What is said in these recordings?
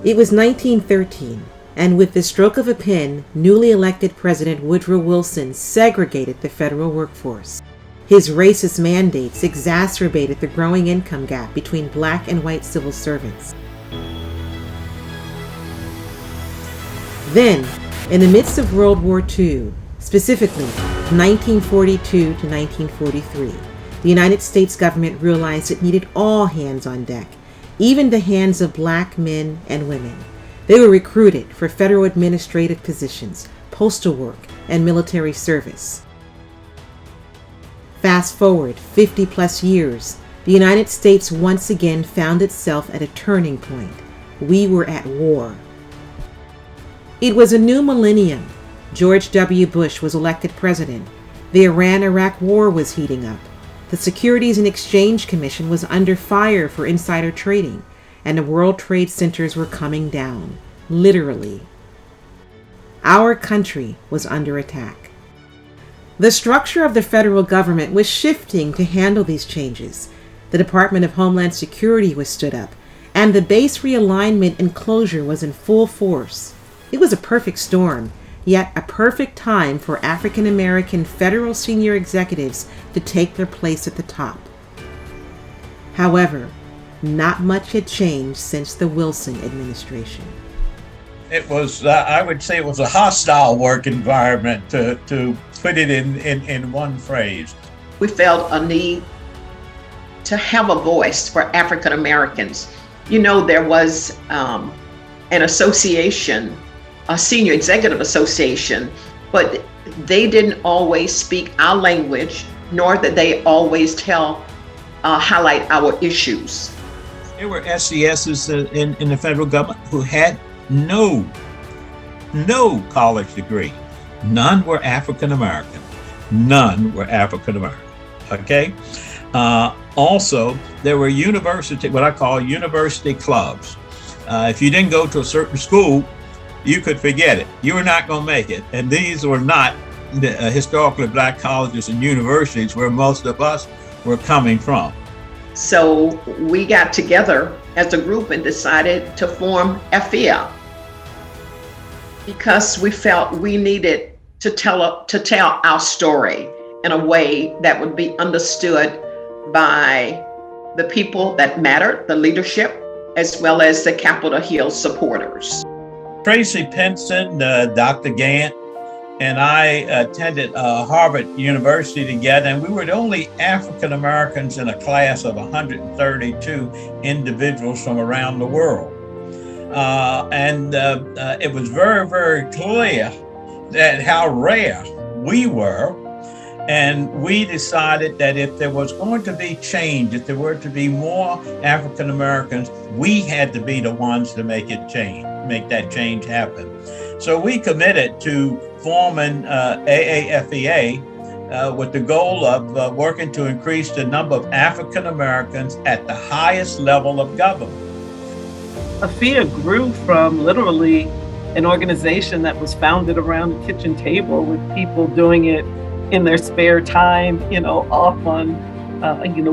It was 1913, and with the stroke of a pen, newly elected President Woodrow Wilson segregated the federal workforce. His racist mandates exacerbated the growing income gap between black and white civil servants. Then, in the midst of World War II, specifically 1942 to 1943, the United States government realized it needed all hands on deck, even the hands of black men and women. They were recruited for federal administrative positions, postal work, and military service. Fast forward 50 plus years, the United States once again found itself at a turning point. We were at war. It was a new millennium. George W. Bush was elected president. The Iran-Iraq war was heating up. The Securities and Exchange Commission was under fire for insider trading, and the World Trade Centers were coming down, literally. Our country was under attack. The structure of the federal government was shifting to handle these changes. The Department of Homeland Security was stood up, and the base realignment and closure was in full force. It was a perfect storm, yet a perfect time for African American federal senior executives to take their place at the top. However, not much had changed since the Wilson administration. It was, I would say it was a hostile work environment, to put it in one phrase. We felt a need to have a voice for African Americans. You know, there was an association, a senior executive association, but they didn't always speak our language, nor did they always highlight our issues. There were SESs in the federal government who had no college degree. None were African American. None were African American. Okay. Also, there were what I call university clubs. If you didn't go to a certain school, you could forget it. You were not going to make it. And these were not the historically black colleges and universities where most of us were coming from. So we got together as a group and decided to form AAFEA because we felt we needed to tell our story in a way that would be understood by the people that mattered, the leadership, as well as the Capitol Hill supporters. Tracy Pinson, Dr. Gant, and I attended Harvard University together, and we were the only African Americans in a class of 132 individuals from around the world. And it was very, very clear that how rare we were. And we decided that if there was going to be change, if there were to be more African Americans, we had to be the ones to make that change happen. So we committed to forming AAFEA with the goal of working to increase the number of African Americans at the highest level of government. AAFEA grew from literally an organization that was founded around the kitchen table with people doing it in their spare time, off on,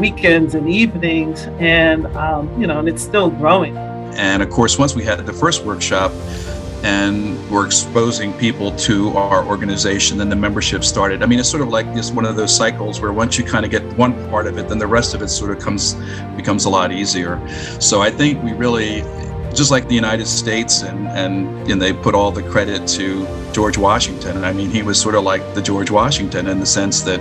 weekends and evenings, and and it's still growing. And of course, once we had the first workshop and we're exposing people to our organization, then the membership started. I mean, it's sort of like just one of those cycles where once you kind of get one part of it, then the rest of it sort of becomes a lot easier. So I think we really, just like the United States, and they put all the credit to George Washington. I mean, he was sort of like the George Washington in the sense that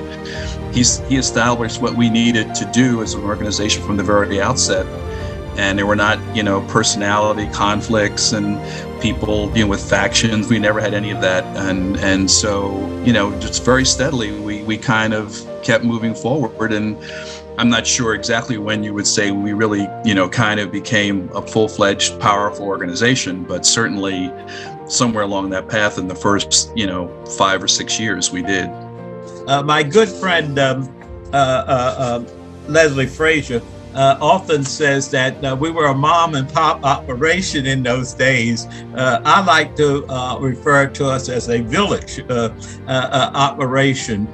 he established what we needed to do as an organization from the very outset. And there were not, personality conflicts and people, with factions. We never had any of that. And so, just very steadily, we kind of kept moving forward. And I'm not sure exactly when you would say we really, kind of became a full-fledged, powerful organization, but certainly somewhere along that path in the first, 5 or 6 years we did. My good friend, Leslie Frazier, often says that we were a mom and pop operation in those days. I like to refer to us as a village operation.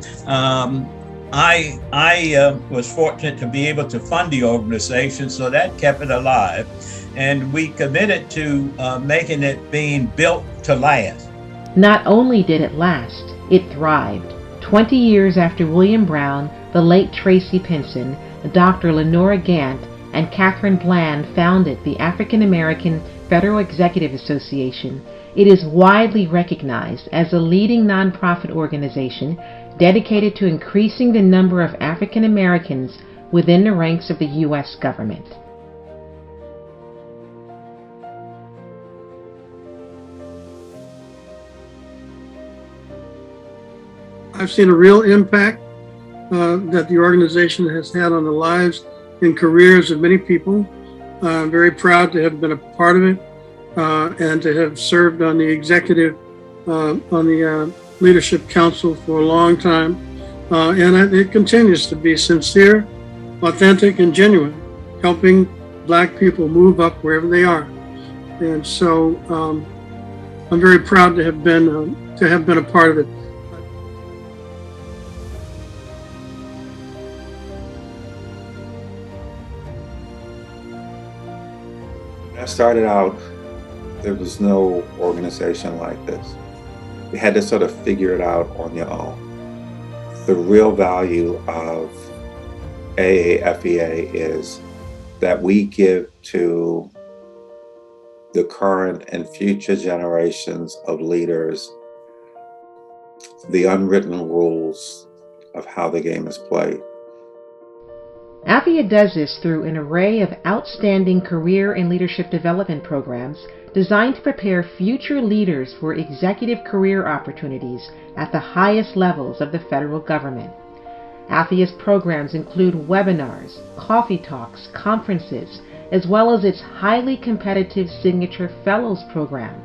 I was fortunate to be able to fund the organization, so that kept it alive. and we committed to making it being built to last. Not only did it last, it thrived. 20 years after William Brown, the late Tracy Pinson, Dr. Lenora Gant, and Catherine Bland founded the African American Federal Executive Association, it is widely recognized as a leading nonprofit organization dedicated to increasing the number of African Americans within the ranks of the U.S. government. I've seen a real impact that the organization has had on the lives and careers of many people. I'm very proud to have been a part of it and to have served on the executive, on the Leadership Council for a long time. And it continues to be sincere, authentic, and genuine, helping Black people move up wherever they are. And so I'm very proud to have been a part of it. When I started out, there was no organization like this. You had to sort of figure it out on your own. The real value of AAFEA is that we give to the current and future generations of leaders the unwritten rules of how the game is played. AAFEA does this through an array of outstanding career and leadership development programs designed to prepare future leaders for executive career opportunities at the highest levels of the federal government. AAFEA's programs include webinars, coffee talks, conferences, as well as its highly competitive Signature Fellows program.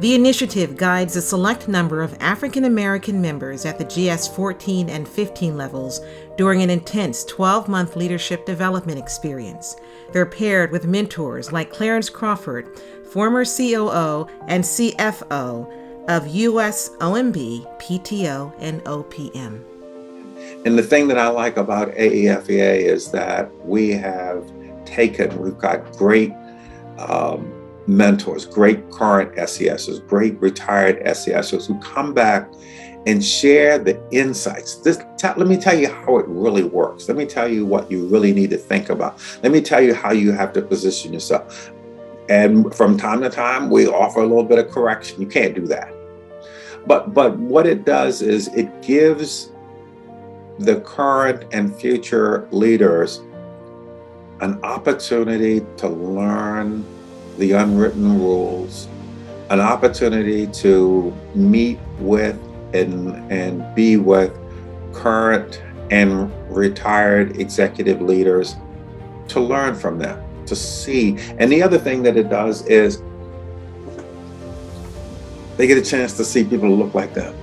The initiative guides a select number of African American members at the GS 14 and 15 levels during an intense 12-month leadership development experience. They're paired with mentors like Clarence Crawford, former COO and CFO of US OMB, PTO, and OPM. And the thing that I like about AAFEA is that we've got great mentors, great current SESs, great retired SESs who come back and share the insights. Let me tell you how it really works. Let me tell you what you really need to think about. Let me tell you how you have to position yourself. And from time to time, we offer a little bit of correction. You can't do that. But what it does is it gives the current and future leaders an opportunity to learn the unwritten rules, an opportunity to meet with and be with current and retired executive leaders, to learn from them, to see. And the other thing that it does is they get a chance to see people who look like them.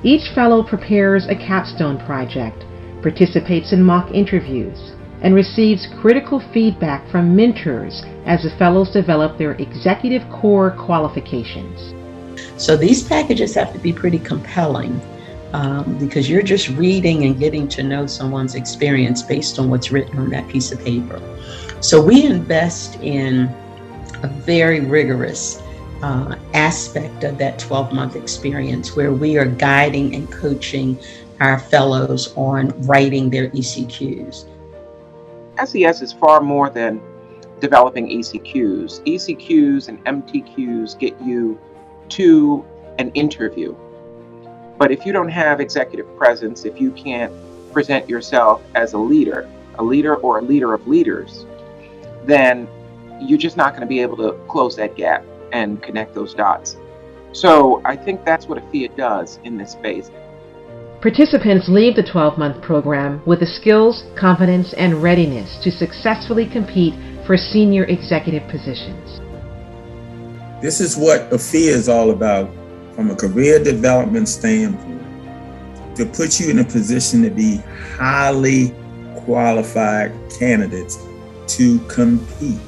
Each fellow prepares a capstone project, participates in mock interviews, and receives critical feedback from mentors as the fellows develop their executive core qualifications. So these packages have to be pretty compelling because you're just reading and getting to know someone's experience based on what's written on that piece of paper. So we invest in a very rigorous aspect of that 12-month experience where we are guiding and coaching our fellows on writing their ECQs. SES is far more than developing ECQs. ECQs and MTQs get you to an interview. But if you don't have executive presence, if you can't present yourself as a leader or a leader of leaders, then you're just not going to be able to close that gap and connect those dots. So I think that's what AAFEA does in this space. Participants leave the 12-month program with the skills, confidence, and readiness to successfully compete for senior executive positions. This is what AAFEA is all about from a career development standpoint, to put you in a position to be highly qualified candidates to compete.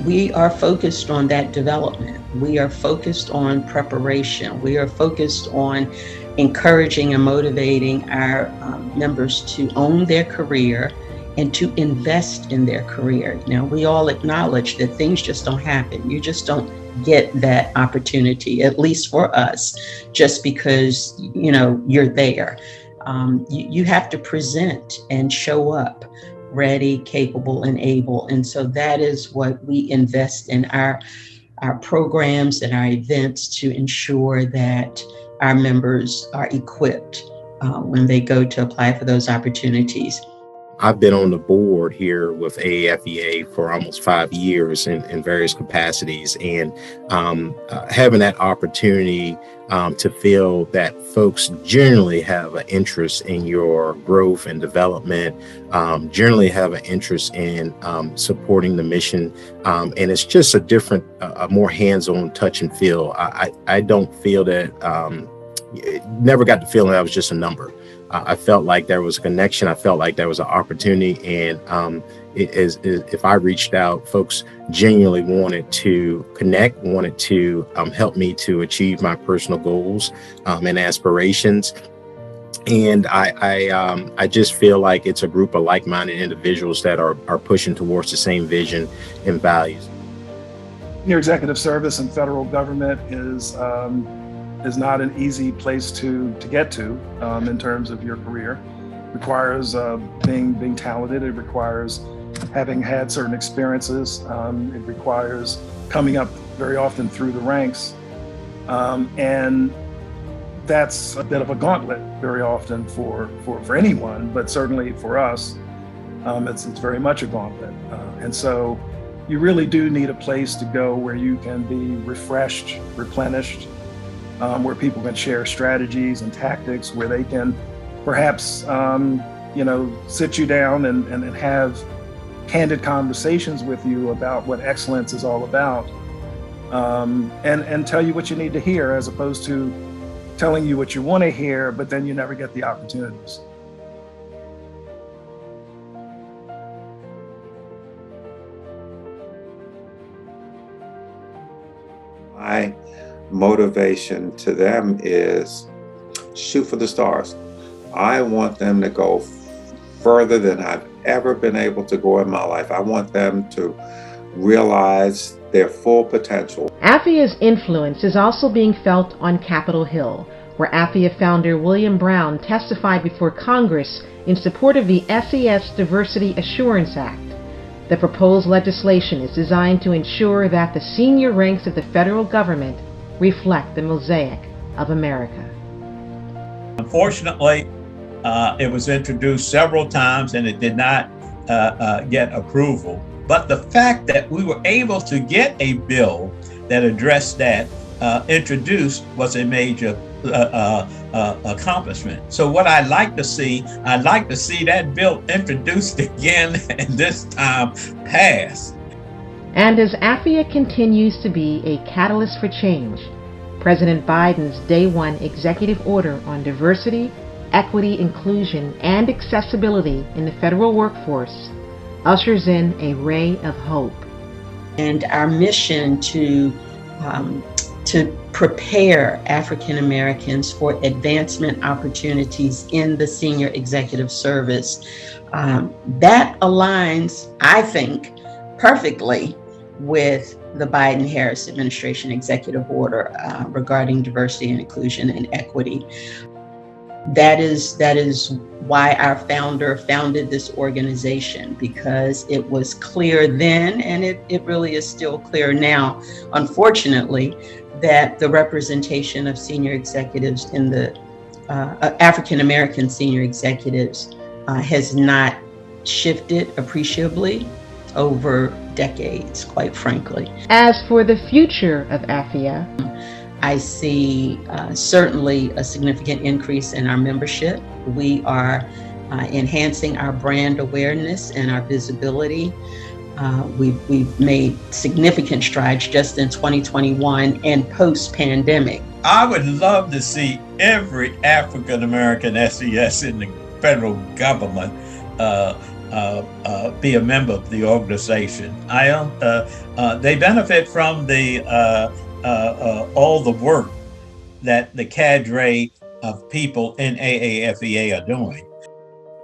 We are focused on that development. We are focused on preparation. We are focused on encouraging and motivating our members to own their career and to invest in their career. Now, we all acknowledge that things just don't happen. You just don't get that opportunity, at least for us, just because, you're there. You have to present and show up ready, capable, and able. And so that is what we invest in our programs and our events to ensure that our members are equipped when they go to apply for those opportunities. I've been on the board here with AAFEA for almost 5 years in various capacities, and having that opportunity to feel that folks generally have an interest in your growth and development, generally have an interest in supporting the mission, and it's just a different, a more hands-on touch and feel. I don't feel that, never got the feeling I was just a number. I felt like there was a connection. I felt like there was an opportunity, and if I reached out, folks genuinely wanted to connect, wanted to help me to achieve my personal goals and aspirations. And I just feel like it's a group of like-minded individuals that are pushing towards the same vision and values. Your executive service and federal government is not an easy place to get to in terms of your career. It requires being talented. It requires having had certain experiences. It requires coming up very often through the ranks. And that's a bit of a gauntlet very often for anyone, but certainly for us, it's very much a gauntlet. And so you really do need a place to go where you can be refreshed, replenished, where people can share strategies and tactics, where they can perhaps, sit you down and have candid conversations with you about what excellence is all about, and tell you what you need to hear, as opposed to telling you what you want to hear, but then you never get the opportunities. My motivation to them is shoot for the stars. I want them to go further than I've ever been able to go in my life. I want them to realize their full potential. AAFEA's influence is also being felt on Capitol Hill, where AAFEA founder William Brown testified before Congress in support of the SES Diversity Assurance Act. The proposed legislation is designed to ensure that the senior ranks of the federal government reflect the mosaic of America. Unfortunately, it was introduced several times and it did not get approval. But the fact that we were able to get a bill that addressed that introduced was a major accomplishment. So what I'd like to see that bill introduced again and this time passed. And as AAFEA continues to be a catalyst for change, President Biden's Day 1 executive order on diversity, equity, inclusion, and accessibility in the federal workforce ushers in a ray of hope. And our mission to prepare African Americans for advancement opportunities in the senior executive service, that aligns, I think, perfectly with the Biden-Harris administration executive order regarding diversity and inclusion and equity. That is why our founder founded this organization, because it was clear then, and it really is still clear now, unfortunately, that the representation of senior executives in the African American senior executives has not shifted appreciably over decades, quite frankly. As for the future of AAFEA, I see certainly a significant increase in our membership. We are enhancing our brand awareness and our visibility. We've made significant strides just in 2021 and post-pandemic. I would love to see every African American SES in the federal government be a member of the organization. They benefit from all the work that the cadre of people in AAFEA are doing.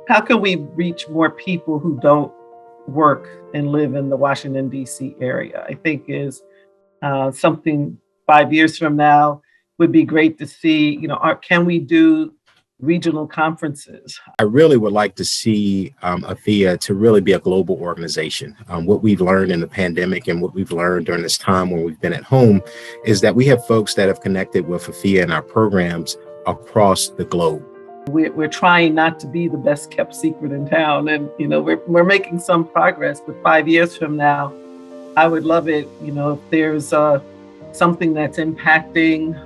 how can we reach more people who don't work and live in the Washington, D.C. area? I think is something 5 years from now would be great to see. Can we do regional conferences? I really would like to see AAFEA to really be a global organization. What we've learned in the pandemic and what we've learned during this time when we've been at home is that we have folks that have connected with AAFEA and our programs across the globe. We're trying not to be the best kept secret in town, and we're making some progress. But 5 years from now, I would love it. If there's something that's impacting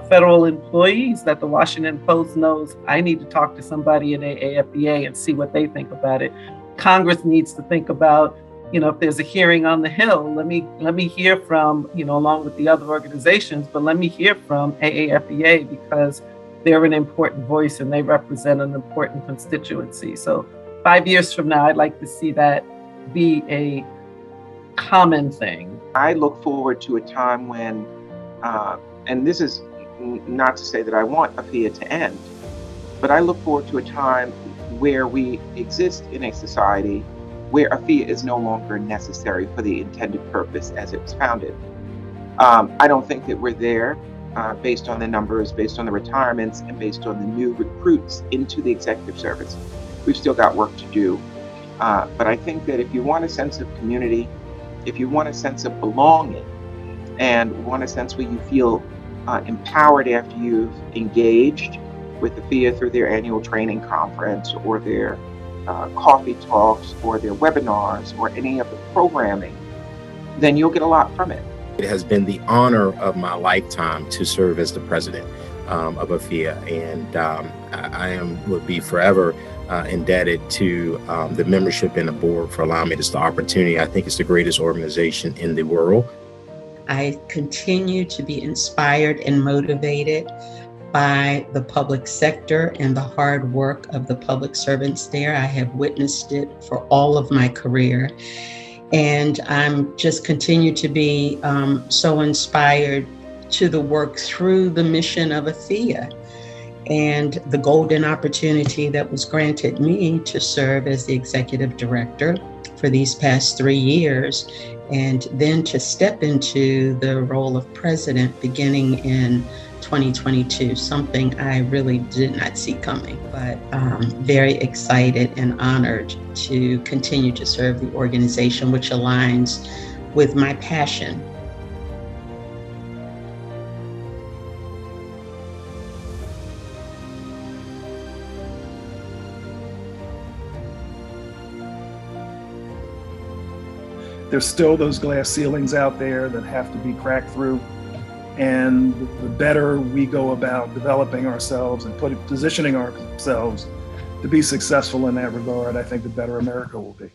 federal employees that the Washington Post knows, I need to talk to somebody at AAFEA and see what they think about it. Congress needs to think about, if there's a hearing on the Hill, let me hear from, along with the other organizations, but let me hear from AAFEA because they're an important voice and they represent an important constituency. So 5 years from now, I'd like to see that be a common thing. I look forward to a time when, and this is not to say that I want AAFEA to end, but I look forward to a time where we exist in a society where AAFEA is no longer necessary for the intended purpose as it was founded. I don't think that we're there based on the numbers, based on the retirements, and based on the new recruits into the executive service. We've still got work to do. But I think that if you want a sense of community, if you want a sense of belonging, and want a sense where you feel empowered after you've engaged with AAFEA through their annual training conference or their coffee talks or their webinars or any of the programming, then you'll get a lot from it. It has been the honor of my lifetime to serve as the president of AAFEA, and I would be forever indebted to the membership and the board for allowing me this opportunity. I think it's the greatest organization in the world. I continue to be inspired and motivated by the public sector and the hard work of the public servants there. I have witnessed it for all of my career. And I'm just continue to be so inspired to the work through the mission of AAFEA and the golden opportunity that was granted me to serve as the executive director for these past 3 years, and then to step into the role of president beginning in 2022, something I really did not see coming, but very excited and honored to continue to serve the organization, which aligns with my passion. There's still those glass ceilings out there that have to be cracked through. And the better we go about developing ourselves and positioning ourselves to be successful in that regard, I think the better America will be.